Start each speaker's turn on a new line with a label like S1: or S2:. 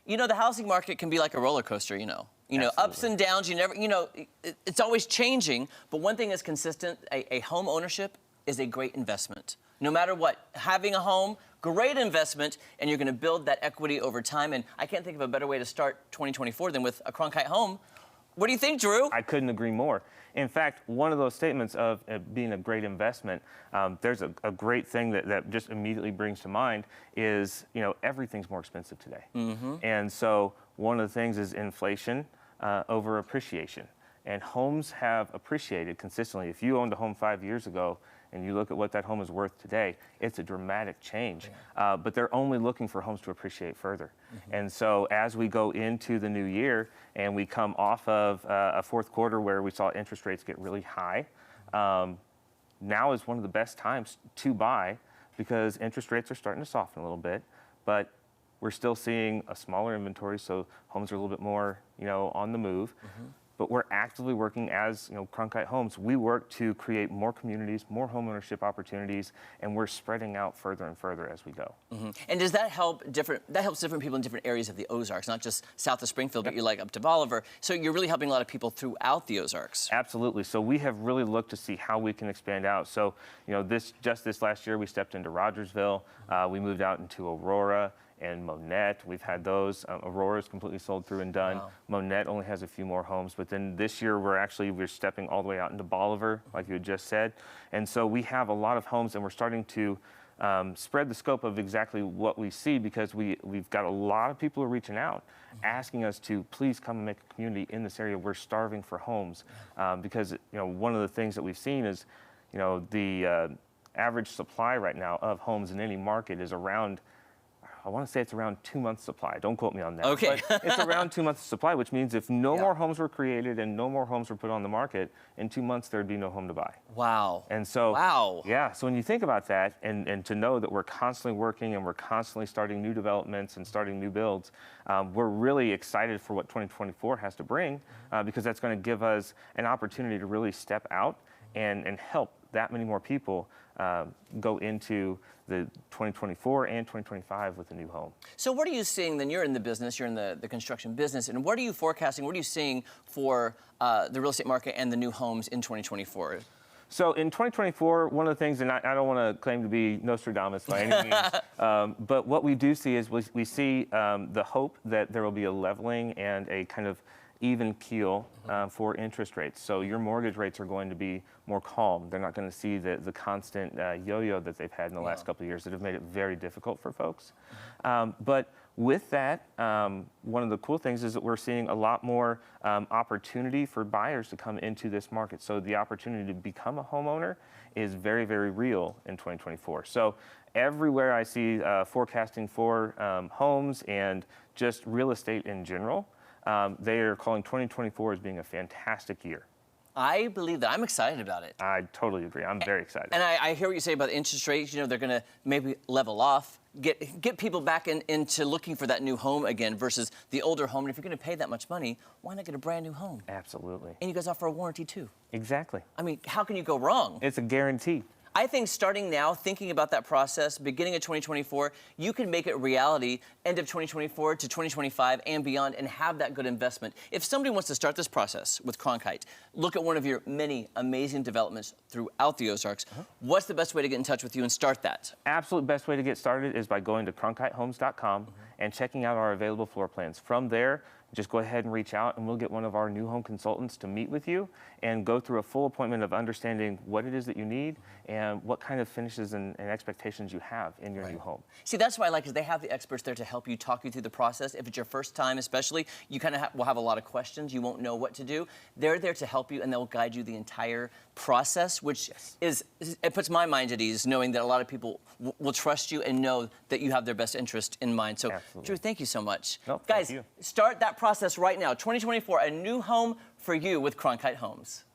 S1: You know, the housing market can be like a roller coaster, ups and downs. You never, it's always changing. But one thing is consistent, a home ownership is a great investment. No matter what, having a home, great investment, and you're gonna build that equity over time. And I can't think of a better way to start 2024 than with a Cronkhite home. What do you think, Drew?
S2: I couldn't agree more. In fact, one of those statements of being a great investment, there's a great thing that just immediately brings to mind is, everything's more expensive today. And so one of the things is inflation over appreciation. And homes have appreciated consistently. If you owned a home 5 years ago and you look at what that home is worth today, it's a dramatic change. But they're only looking for homes to appreciate further. And so as we go into the new year and we come off of a fourth quarter where we saw interest rates get really high, now is one of the best times to buy because interest rates are starting to soften a little bit, but we're still seeing a smaller inventory, so homes are a little bit more, on the move. But we're actively working as, Cronkhite Homes. We work to create more communities, more homeownership opportunities, and we're spreading out further and further as we go.
S1: And does that help that helps different people in different areas of the Ozarks, not just south of Springfield, but you're like up to Bolivar. So you're really helping a lot of people throughout the Ozarks.
S2: Absolutely. So we have really looked to see how we can expand out. So, this last year we stepped into Rogersville. We moved out into Aurora and Monette. We've had those. Aurora's completely sold through and done. Wow. Monette only has a few more homes, but then this year we're stepping all the way out into Bolivar, like you had just said. And so we have a lot of homes, and we're starting to spread the scope of exactly what we see because we've got a lot of people who are reaching out, asking us to please come and make a community in this area. We're starving for homes because one of the things that we've seen is the average supply right now of homes in any market is around, I want to say it's around 2 months supply. Don't quote me on that.
S1: Okay.
S2: But it's around 2 months supply, which means if no more homes were created and no more homes were put on the market, in 2 months there'd be no home to buy.
S1: Wow.
S2: And so,
S1: wow.
S2: Yeah, so when you think about that and to know that we're constantly working and we're constantly starting new developments and starting new builds, we're really excited for what 2024 has to bring because that's going to give us an opportunity to really step out and help that many more people go into the 2024 and 2025 with a new home.
S1: So what are you seeing then? You're in the business, you're in the construction business, and what are you forecasting, what are you seeing for the real estate market and the new homes in 2024?
S2: So in 2024, one of the things, and I don't want to claim to be Nostradamus by any means, but what we do see is we see the hope that there will be a leveling and a kind of even keel for interest rates. So your mortgage rates are going to be more calm. They're not going to see the constant yo-yo that they've had in the last couple of years that have made it very difficult for folks. But with that, one of the cool things is that we're seeing a lot more opportunity for buyers to come into this market. So the opportunity to become a homeowner is very, very real in 2024. So everywhere I see forecasting for homes and just real estate in general, they are calling 2024 as being a fantastic year.
S1: I believe that. I'm excited about it.
S2: I totally agree. I'm very excited.
S1: And I hear what you say about the interest rates. They're going to maybe level off, get people back into looking for that new home again versus the older home. And if you're going to pay that much money, why not get a brand new home?
S2: Absolutely.
S1: And you guys offer a warranty too.
S2: Exactly.
S1: I mean, how can you go wrong?
S2: It's a guarantee.
S1: I think starting now, thinking about that process, beginning of 2024, you can make it reality end of 2024 to 2025 and beyond and have that good investment. If somebody wants to start this process with Cronkhite, look at one of your many amazing developments throughout the Ozarks. What's the best way to get in touch with you and start that?
S2: Absolute best way to get started is by going to cronkhitehomes.com and checking out our available floor plans. From there, just go ahead and reach out and we'll get one of our new home consultants to meet with you and go through a full appointment of understanding what it is that you need and what kind of finishes and expectations you have in your new home.
S1: See, that's why I like is they have the experts there to help you, talk you through the process. If it's your first time especially, you kind of will have a lot of questions. You won't know what to do. They're there to help you and they'll guide you the entire process, which it puts my mind at ease knowing that a lot of people will trust you and know that you have their best interest in mind. So, Drew, thank you so much.
S2: No,
S1: guys,
S2: thank you.
S1: Start that process right now. 2024, a new home for you with Cronkhite Homes.